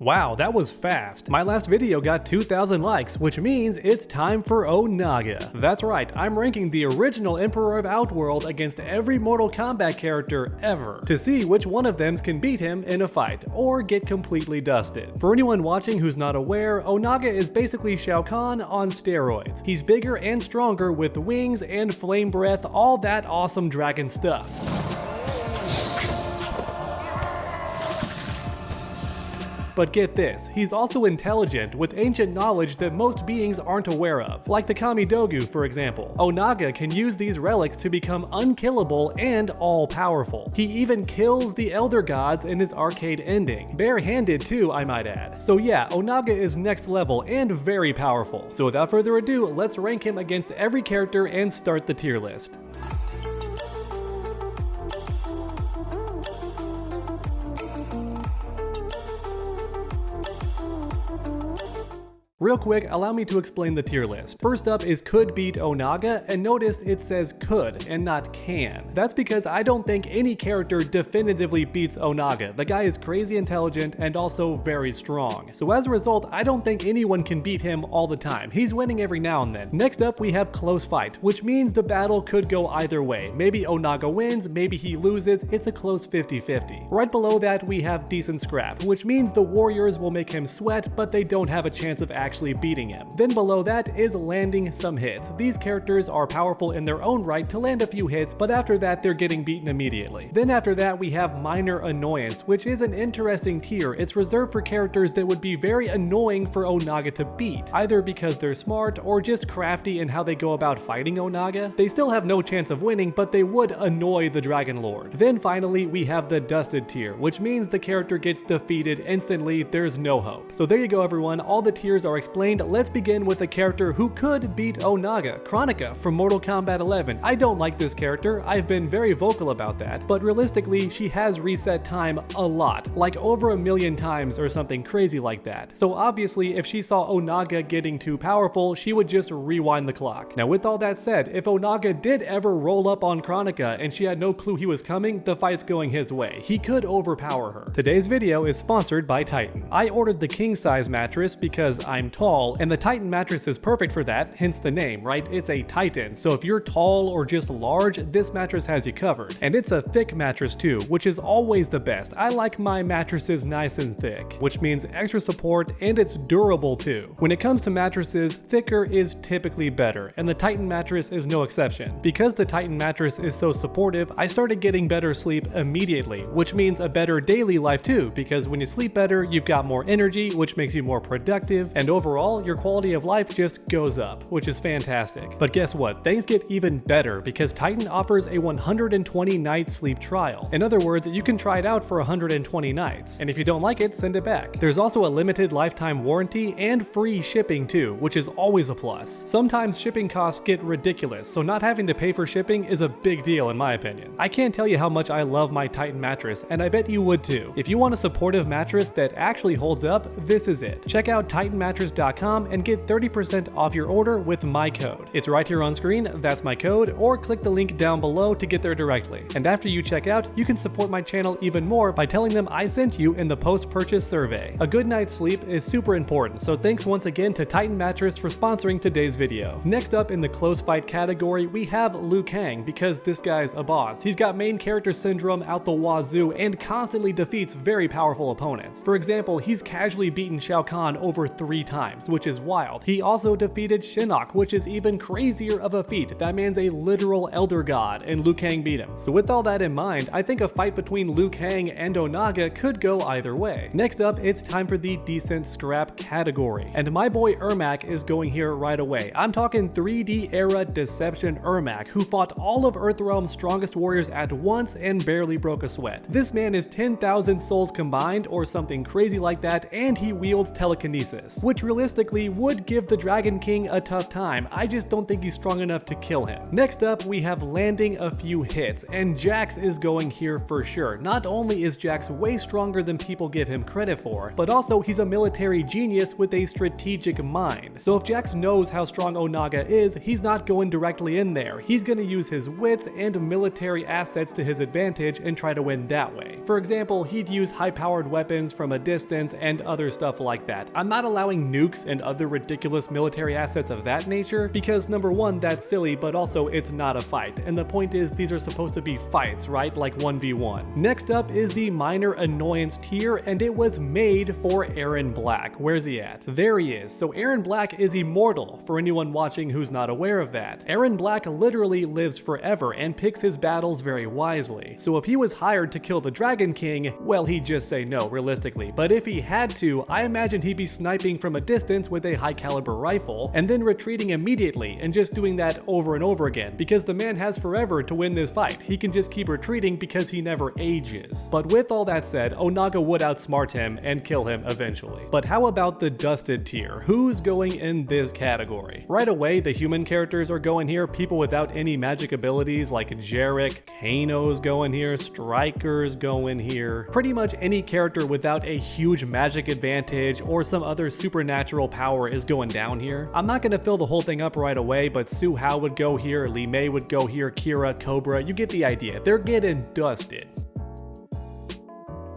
Wow, that was fast. My last video got 2,000 likes, which means it's time for Onaga. That's right, I'm ranking the original Emperor of Outworld against every Mortal Kombat character ever, to see which one of them can beat him in a fight, or get completely dusted. For anyone watching who's not aware, Onaga is basically Shao Kahn on steroids. He's bigger and stronger with wings and flame breath, all that awesome dragon stuff. But get this, he's also intelligent with ancient knowledge that most beings aren't aware of, like the Kamidogu for example. Onaga can use these relics to become unkillable and all-powerful. He even kills the Elder Gods in his arcade ending. Barehanded too, I might add. So yeah, Onaga is next level and very powerful. So without further ado, let's rank him against every character and start the tier list. Real quick, allow me to explain the tier list. First up is could beat Onaga, and notice it says could and not can. That's because I don't think any character definitively beats Onaga. The guy is crazy intelligent and also very strong. So as a result, I don't think anyone can beat him all the time. He's winning every now and then. Next up, we have close fight, which means the battle could go either way. Maybe Onaga wins, maybe he loses. It's a close 50-50. Right below that, we have decent scrap, which means the warriors will make him sweat, but they don't have a chance of actually beating him. Then below that is landing some hits. These characters are powerful in their own right to land a few hits, but after that they're getting beaten immediately. Then after that we have minor annoyance, which is an interesting tier. It's reserved for characters that would be very annoying for Onaga to beat, either because they're smart or just crafty in how they go about fighting Onaga. They still have no chance of winning, but they would annoy the Dragon Lord. Then finally we have the dusted tier, which means the character gets defeated instantly. There's no hope. So there you go everyone, all the tiers are explained. Let's begin with a character who could beat Onaga, Kronika from Mortal Kombat 11. I don't like this character, I've been very vocal about that, but realistically she has reset time a lot, like over 1,000,000 times or something crazy like that. So obviously if she saw Onaga getting too powerful, she would just rewind the clock. Now with all that said, if Onaga did ever roll up on Kronika and she had no clue he was coming, the fight's going his way. He could overpower her. Today's video is sponsored by Titan. I ordered the king size mattress because I'm tall, and the Titan mattress is perfect for that, hence the name, right? It's a Titan, so if you're tall or just large, this mattress has you covered. And it's a thick mattress too, which is always the best. I like my mattresses nice and thick, which means extra support, and it's durable too. When it comes to mattresses, thicker is typically better, and the Titan mattress is no exception. Because the Titan mattress is so supportive, I started getting better sleep immediately, which means a better daily life too, because when you sleep better, you've got more energy, which makes you more productive, and overall, your quality of life just goes up, which is fantastic. But guess what? Things get even better because Titan offers a 120-night sleep trial. In other words, you can try it out for 120 nights, and if you don't like it, send it back. There's also a limited lifetime warranty and free shipping too, which is always a plus. Sometimes shipping costs get ridiculous, so not having to pay for shipping is a big deal in my opinion. I can't tell you how much I love my Titan mattress, and I bet you would too. If you want a supportive mattress that actually holds up, this is it. Check out titanmattress.com and get 30% off your order with my code. It's right here on screen, that's my code, or click the link down below to get there directly. And after you check out, you can support my channel even more by telling them I sent you in the post-purchase survey. A good night's sleep is super important, so thanks once again to Titan Mattress for sponsoring today's video. Next up in the close fight category, we have Liu Kang, because this guy's a boss. He's got main character syndrome out the wazoo and constantly defeats very powerful opponents. For example, he's casually beaten Shao Kahn over 3 times, which is wild. He also defeated Shinnok, which is even crazier of a feat. That man's a literal elder god, and Liu Kang beat him. So with all that in mind, I think a fight between Liu Kang and Onaga could go either way. Next up, it's time for the decent scrap category, and my boy Ermac is going here right away. I'm talking 3D era Deception Ermac, who fought all of Earthrealm's strongest warriors at once and barely broke a sweat. This man is 10,000 souls combined or something crazy like that, and he wields telekinesis, which which realistically would give the Dragon King a tough time. I just don't think he's strong enough to kill him. Next up, we have landing a few hits, and Jax is going here for sure. Not only is Jax way stronger than people give him credit for, but also he's a military genius with a strategic mind. So if Jax knows how strong Onaga is, he's not going directly in there. He's gonna use his wits and military assets to his advantage and try to win that way. For example, he'd use high-powered weapons from a distance and other stuff like that. I'm not allowing nukes and other ridiculous military assets of that nature because number one, that's silly, but also it's not a fight. And the point is, these are supposed to be fights, right? Like 1v1. Next up is the minor annoyance tier, and it was made for Aaron Black. Where's he at? There he is. So Aaron Black is immortal, for anyone watching who's not aware of that. Aaron Black literally lives forever and picks his battles very wisely. So if he was hired to kill the Dragon King, well, he'd just say no, realistically. But if he had to, I imagine he'd be sniping from a distance with a high caliber rifle, and then retreating immediately and just doing that over and over again, because the man has forever to win this fight. He can just keep retreating because he never ages. But with all that said, Onaga would outsmart him and kill him eventually. But how about the dusted tier? Who's going in this category? Right away, the human characters are going here, people without any magic abilities like Jarek, Kano's going here, Striker's going here. Pretty much any character without a huge magic advantage or some other supernatural power is going down here. I'm not gonna fill the whole thing up right away, but Su Hao would go here, Li Mei would go here, Kira, Cobra, you get the idea. They're getting dusted.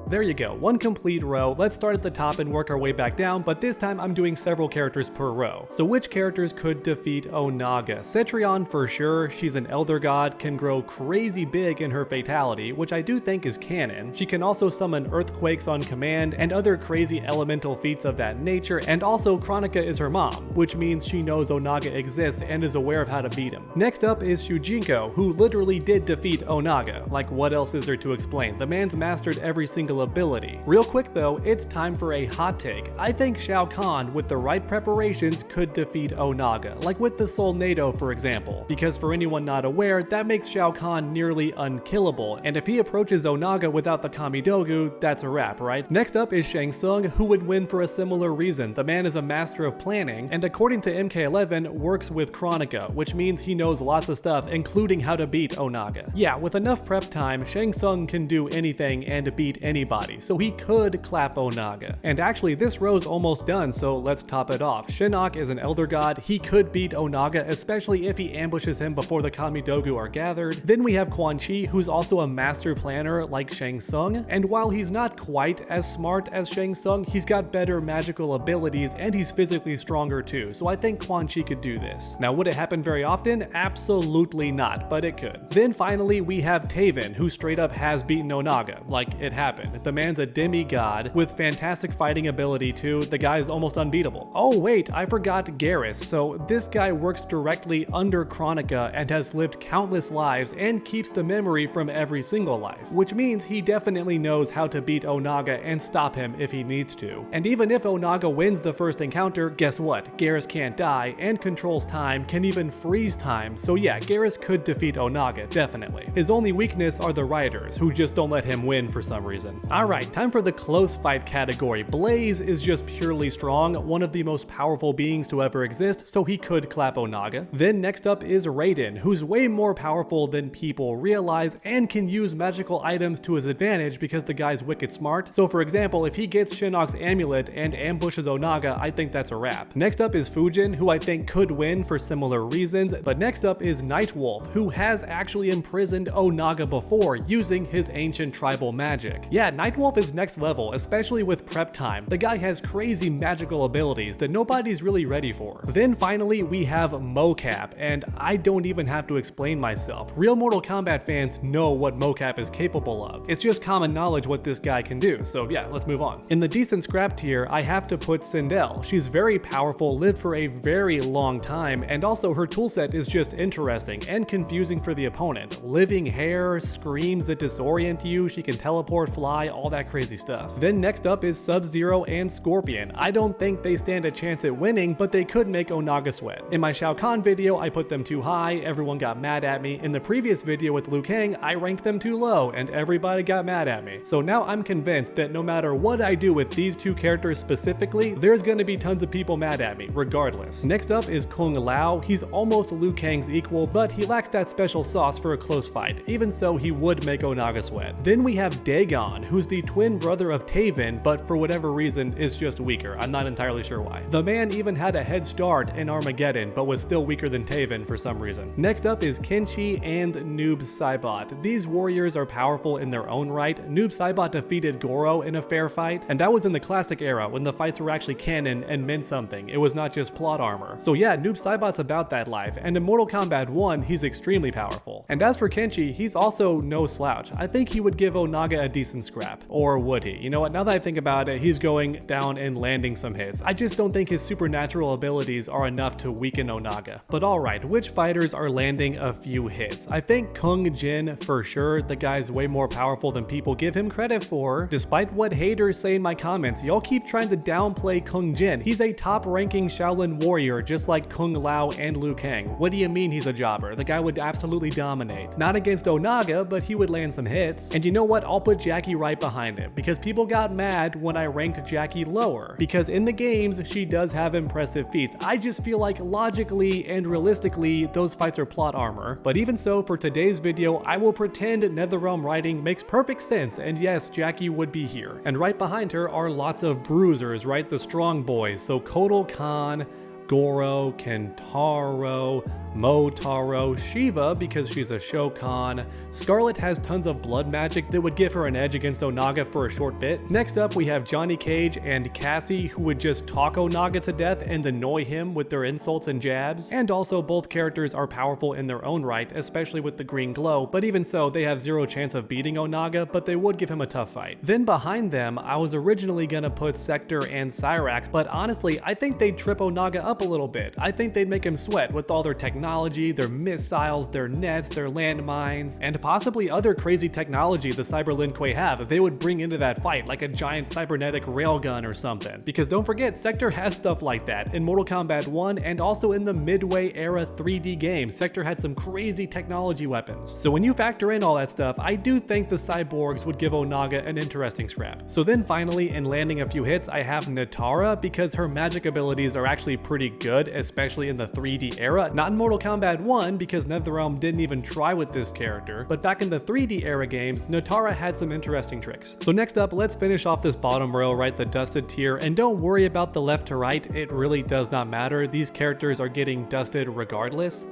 There you go, one complete row. Let's start at the top and work our way back down, but this time I'm doing several characters per row. So which characters could defeat Onaga? Cetrion for sure. She's an elder god, can grow crazy big in her fatality, which I do think is canon. She can also summon earthquakes on command and other crazy elemental feats of that nature, and also Kronika is her mom, which means she knows Onaga exists and is aware of how to beat him. Next up is Shujinko, who literally did defeat Onaga. Like, what else is there to explain? The man's mastered every single ability. Real quick though, it's time for a hot take. I think Shao Kahn, with the right preparations, could defeat Onaga, like with the Soul Nado for example, because for anyone not aware, that makes Shao Kahn nearly unkillable, and if he approaches Onaga without the Kamidogu, that's a wrap, right? Next up is Shang Tsung, who would win for a similar reason. The man is a master of planning, and according to MK11, works with Kronika, which means he knows lots of stuff, including how to beat Onaga. Yeah, with enough prep time, Shang Tsung can do anything and beat anybody, so he could clap Onaga. And actually, this row's almost done, so let's top it off. Shinnok is an elder god. He could beat Onaga, especially if he ambushes him before the Kamidogu are gathered. Then we have Quan Chi, who's also a master planner like Shang Tsung, and while he's not quite as smart as Shang Tsung, he's got better magical abilities and he's physically stronger too, so I think Quan Chi could do this. Now, would it happen very often? Absolutely not, but it could. Then finally, we have Taven, who straight up has beaten Onaga, like it happened. The man's a demigod with fantastic fighting ability too. The guy's almost unbeatable. Oh wait, I forgot Garrus. So this guy works directly under Kronika and has lived countless lives and keeps the memory from every single life, which means he definitely knows how to beat Onaga and stop him if he needs to. And even if Onaga wins the first encounter, guess what? Garrus can't die and controls time, can even freeze time. So yeah, Garrus could defeat Onaga, definitely. His only weakness are the riders, who just don't let him win for some reason. Alright, time for the close fight category. Blaze is just purely strong, one of the most powerful beings to ever exist, so he could clap Onaga. Then next up is Raiden, who's way more powerful than people realize and can use magical items to his advantage because the guy's wicked smart. So for example, if he gets Shinnok's amulet and ambushes Onaga, I think that's a wrap. Next up is Fujin, who I think could win for similar reasons, but next up is Nightwolf, who has actually imprisoned Onaga before using his ancient tribal magic. Yeah, Nightwolf is next level, especially with prep time. The guy has crazy magical abilities that nobody's really ready for. Then finally, we have Mocap, and I don't even have to explain myself. Real Mortal Kombat fans know what Mocap is capable of. It's just common knowledge what this guy can do, so yeah, let's move on. In the decent scrap tier, I have to put Sindel. She's very powerful, lived for a very long time, and also her toolset is just interesting and confusing for the opponent. Living hair, screams that disorient you, she can teleport, fly, high, all that crazy stuff. Then next up is Sub-Zero and Scorpion. I don't think they stand a chance at winning, but they could make Onaga sweat. In my Shao Kahn video, I put them too high, everyone got mad at me. In the previous video with Liu Kang, I ranked them too low, and everybody got mad at me. So now I'm convinced that no matter what I do with these two characters specifically, there's gonna be tons of people mad at me, regardless. Next up is Kung Lao. He's almost Liu Kang's equal, but he lacks that special sauce for a close fight. Even so, he would make Onaga sweat. Then we have Dagon, who's the twin brother of Taven, but for whatever reason is just weaker. I'm not entirely sure why. The man even had a head start in Armageddon, but was still weaker than Taven for some reason. Next up is Kenshi and Noob Saibot. These warriors are powerful in their own right. Noob Saibot defeated Goro in a fair fight, and that was in the classic era when the fights were actually canon and meant something. It was not just plot armor. So yeah, Noob Saibot's about that life, and in Mortal Kombat 1, he's extremely powerful. And as for Kenshi, he's also no slouch. I think he would give Onaga a decent scrap. Or would he? You know what, now that I think about it, he's going down and landing some hits. I just don't think his supernatural abilities are enough to weaken Onaga. But alright, which fighters are landing a few hits? I think Kung Jin for sure. The guy's way more powerful than people give him credit for. Despite what haters say in my comments, y'all keep trying to downplay Kung Jin. He's a top-ranking Shaolin warrior just like Kung Lao and Liu Kang. What do you mean he's a jobber? The guy would absolutely dominate. Not against Onaga, but he would land some hits. And you know what? I'll put Jackie right behind him, because people got mad when I ranked Jackie lower. Because in the games, she does have impressive feats. I just feel like logically and realistically, those fights are plot armor. But even so, for today's video, I will pretend NetherRealm writing makes perfect sense, and yes, Jackie would be here. And right behind her are lots of bruisers, right? The strong boys. So Kotal Kahn, Goro, Kentaro, Motaro, Shiva because she's a Shokan. Scarlet has tons of blood magic that would give her an edge against Onaga for a short bit. Next up we have Johnny Cage and Cassie, who would just talk Onaga to death and annoy him with their insults and jabs. And also both characters are powerful in their own right, especially with the green glow, but even so they have zero chance of beating Onaga, but they would give him a tough fight. Then behind them, I was originally gonna put Sector and Cyrax, but honestly I think they'd trip Onaga up a little bit. I think they'd make him sweat with all their technology, their missiles, their nets, their landmines, and possibly other crazy technology the Cyber Lin Kuei have they would bring into that fight, like a giant cybernetic railgun or something. Because don't forget, Sector has stuff like that in Mortal Kombat 1 and also in the Midway era 3D game. Sector had some crazy technology weapons. So when you factor in all that stuff, I do think the cyborgs would give Onaga an interesting scrap. So then finally, in landing a few hits, I have Natara, because her magic abilities are actually pretty good, especially in the 3D era. Not in Mortal Kombat 1, because NetherRealm didn't even try with this character, but back in the 3D era games, Natara had some interesting tricks. So next up, let's finish off this bottom row, right, the dusted tier, and don't worry about the left to right, it really does not matter. These characters are getting dusted regardless.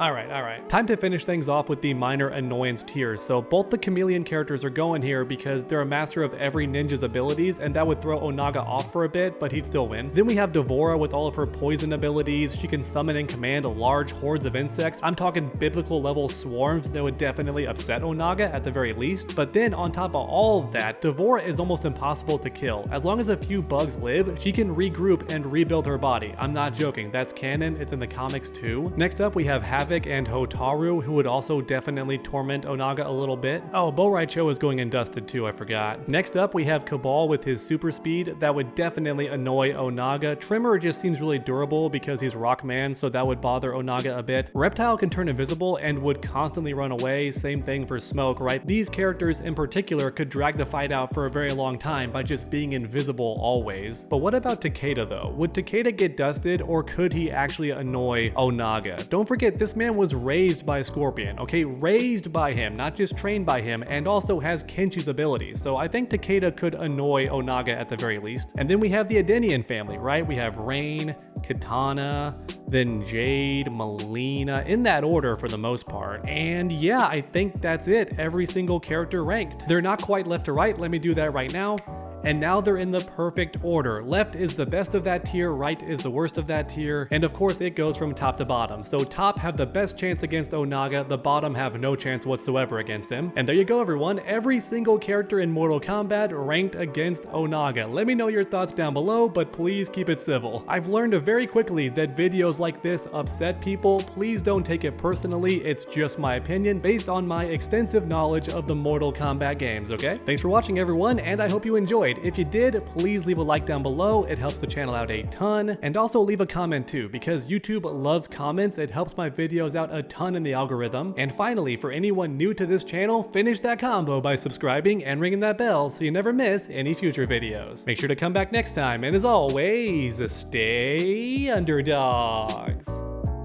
Alright. Time to finish things off with the minor annoyance tiers. So both the chameleon characters are going here because they're a master of every ninja's abilities, and that would throw Onaga off for a bit, but he'd still win. Then we have Devora with all of her poison abilities. She can summon and command large hordes of insects. I'm talking biblical level swarms that would definitely upset Onaga at the very least. But then on top of all of that, Devora is almost impossible to kill. As long as a few bugs live, she can regroup and rebuild her body. I'm not joking, that's canon, it's in the comics too. Next up we have Havoc and Hotaru, who would also definitely torment Onaga a little bit. Oh, Bo Raicho is going in dusted too, I forgot. Next up we have Cabal with his super speed. That would definitely annoy Onaga. Trimmer just seems really durable because he's Rockman, so that would bother Onaga a bit. Reptile can turn invisible and would constantly run away. Same thing for Smoke, right? These characters in particular could drag the fight out for a very long time by just being invisible always. But what about Takeda though? Would Takeda get dusted, or could he actually annoy Onaga? Don't forget, this man was raised by Scorpion, okay? Raised by him, not just trained by him, and also has Kenshi's abilities. So I think Takeda could annoy Onaga at the very least. And then we have the Adenian family, right? We have Rain, Katana, then Jade, Melina, in that order for the most part. And yeah, I think that's it. Every single character ranked. They're not quite left to right. Let me do that right now. and now they're in the perfect order. Left is the best of that tier, right is the worst of that tier, and of course it goes from top to bottom. So top have the best chance against Onaga, the bottom have no chance whatsoever against him. And there you go everyone, every single character in Mortal Kombat ranked against Onaga. Let me know your thoughts down below, but please keep it civil. I've learned very quickly that videos like this upset people. Please don't take it personally, it's just my opinion based on my extensive knowledge of the Mortal Kombat games, okay? Thanks for watching everyone, and I hope you enjoyed. If you did, please leave a like down below, it helps the channel out a ton. And also leave a comment too, because YouTube loves comments, it helps my videos out a ton in the algorithm. And finally, for anyone new to this channel, finish that combo by subscribing and ringing that bell so you never miss any future videos. Make sure to come back next time, and as always, stay underdogs.